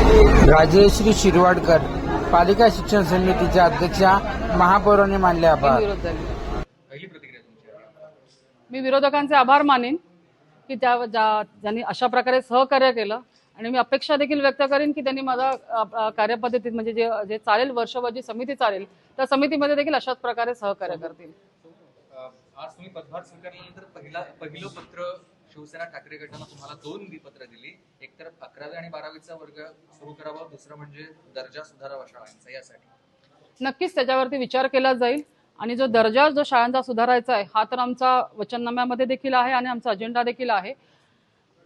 राजश्री शिरवाडकर पालिका शिक्षण समितीच्या अध्यक्षा महापौरांनी मानले आभार. पहिली प्रतिक्रिया तुमची? मी विरोधकांचे आभार मानेन की ज्यांनी अशा प्रकारे सहकार्य केलं आणि मी अपेक्षा देखील व्यक्त करेन की त्यांनी माझा कार्यपद्धतीत म्हणजे जे चालेल वर्षभर जी समिती चालेल त्या समितीमध्ये देखील अशाच प्रकारे सहकार्य करतील. आज तुम्ही पदभार स्वीकारल्यानंतर पहिलं पत्र शिवसेना ठाकरे गटानं तुम्हाला 2 पत्र दिली. एकतर 11वी आणि 12वीचा वर्ग सुरू करावा, दुसरं म्हणजे दर्जा सुधारावा शाळांचा. यासाठी नक्कीच त्याच्यावरती विचार केला जाईल आणि जो शाळांचा सुधारायचा आहे हा तर आमचा वचननाम्यामध्ये देखील आहे आणि आमचा अजेंडा देखील आहे.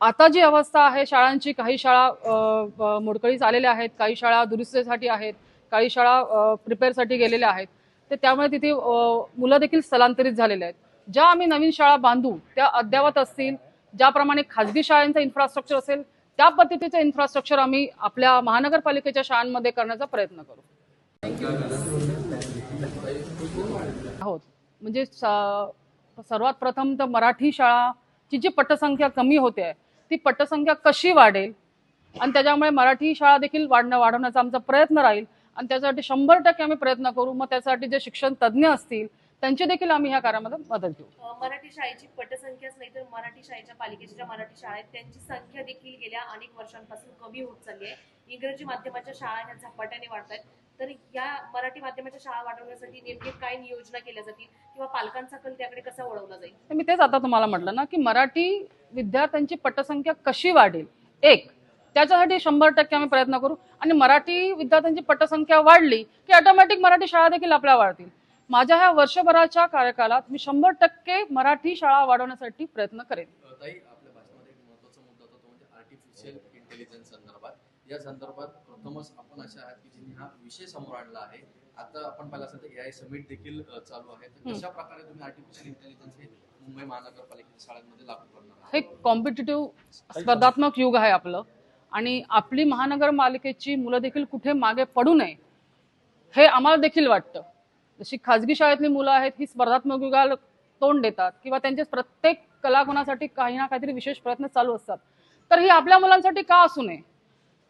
आता जी अवस्था आहे शाळांची, काही शाळा मोडकळीस आलेल्या आहेत, काही शाळा दुरुस्तीसाठी आहेत, काही शाळा प्रिपेअरसाठी गेलेल्या आहेत. ते त्यामुळे तिथे मुलं देखील स्थलांतरित झालेले आहेत. ज्या आम्ही नवीन शाळा बांधू त्या अद्ययावत असतील. ज्याप्रमाणे खाजगी शाळांचं इन्फ्रास्ट्रक्चर असेल त्या पद्धतीचं इन्फ्रास्ट्रक्चर आम्ही आपल्या महानगरपालिकेच्या शाळांमध्ये करण्याचा प्रयत्न करू आहोत. म्हणजे सर्वात प्रथम तर मराठी शाळाची जी पटसंख्या कमी होते आहे ती पटसंख्या कशी वाढेल आणि त्याच्यामुळे मराठी शाळा देखील वाढवण्याचा आमचा प्रयत्न राहील आणि त्यासाठी 100% आम्ही प्रयत्न करू. मग त्यासाठी जे शिक्षण तज्ज्ञ असतील त्यांची देखील आम्ही ह्या कार्यामध्ये मदत घेऊ. मराठी शाळेची पटसंख्याच नाही तर मराठी शाळेच्या पालिकेच्या ज्या मराठी शाळा आहेत त्यांची संख्या देखील गेल्या अनेक वर्षांपासून कमी होत चालली आहे. इंग्रजी माध्यमाच्या शाळा ह्या झपाट्याने वाढत आहेत. तर या मराठी माध्यमाच्या शाळा वाढवण्यासाठी नेमके काय नियोजना केल्या जातील किंवा पालकांचा कल त्याकडे कसा वळवला जाईल? मी तेच आता तुम्हाला म्हटलं ना की मराठी विद्यार्थ्यांची पटसंख्या कशी वाढेल त्याच्यासाठी 100% आम्ही प्रयत्न करू आणि मराठी विद्यार्थ्यांची पटसंख्या वाढली की ऑटोमॅटिक मराठी शाळा देखील आपल्या वाढतील. माझ्या ह्या वर्षभराच्या कार्यकालात मी 100% मराठी शाळा वाढवण्यासाठी प्रयत्न करेन. ताई, आपल्या भाषणामध्ये एक महत्त्वाचा मुद्दा होता तो म्हणजे आर्टिफिशियल इंटेलिजन्स संदर्भात. या संदर्भात प्रथमच आपण अशा आहात की ज्यांनी हा विषय समोर आणला आहे. आता आपण पाहिलं असेल तर AI समिट देखील चालू आहे. तर कशा प्रकारे तुम्ही आर्टिफिशियल इंटेलिजन्स हे मुंबई महानगरपालिकेच्या शाळांमध्ये लागू करणार आहात? हे कॉम्पिटिटिव्ह स्पर्धात्मक युग आहे आपलं आणि आपली महानगरपालिकेची मुलं देखील कुठे मागे पडू नये हे आम्हाला देखील वाटतं. जशी खाजगी शाळेतली मुलं आहेत ही स्पर्धात्मक युगाला तोंड देतात किंवा त्यांचे प्रत्येक कलागुणासाठी काही ना काहीतरी विशेष प्रयत्न चालू असतात. तर ही आपल्या मुलांसाठी का असू नये?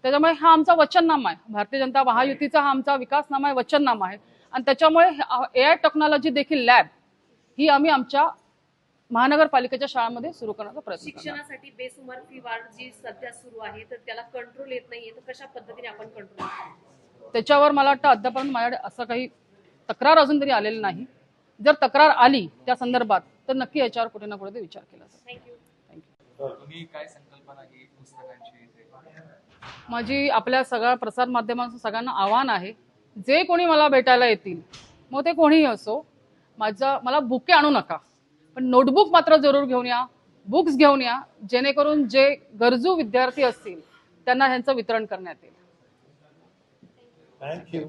त्याच्यामुळे हा आमचा वचननामा आहे. भारतीय जनता महायुतीचा हा आमचा विकासनामा आहे, वचननामा आहे आणि त्याच्यामुळे AI टेक्नॉलॉजी देखील लॅब ही आम्ही आमच्या महानगरपालिकेच्या शाळांमध्ये सुरू करण्याचा प्रयत्न करणार. शिक्षणासाठी बेसुमार फी वाढ जी सध्या सुरू आहे तर त्याला कंट्रोल येत नाहीये तर कशा पद्धतीने आपण कंट्रोल करू? त्याच्यावर मला वाटतं अद्यापर्यंत माझ्याकडे असं काही तक्रार अजून तरी आलेली नाही. जर तक्रार आली त्या संदर्भात तर नक्की याच्यावर कुठे ना कुठे विचार केला जाईल. थँक्यू. तुम्ही काय संकल्पना ही पुस्तकांची? माझी आपल्या सगळ्या प्रसार माध्यमांचं सगळ्यांना आव्हान आहे, जे कोणी मला भेटायला येतील मग ते कोणीही असो, मला बुके आणू नका पण नोटबुक मात्र जरूर घेऊन या, बुक्स घेऊन या, जेणेकरून जे गरजू विद्यार्थी असतील त्यांना ह्यांचं वितरण करण्यात येईल. थँक्यू.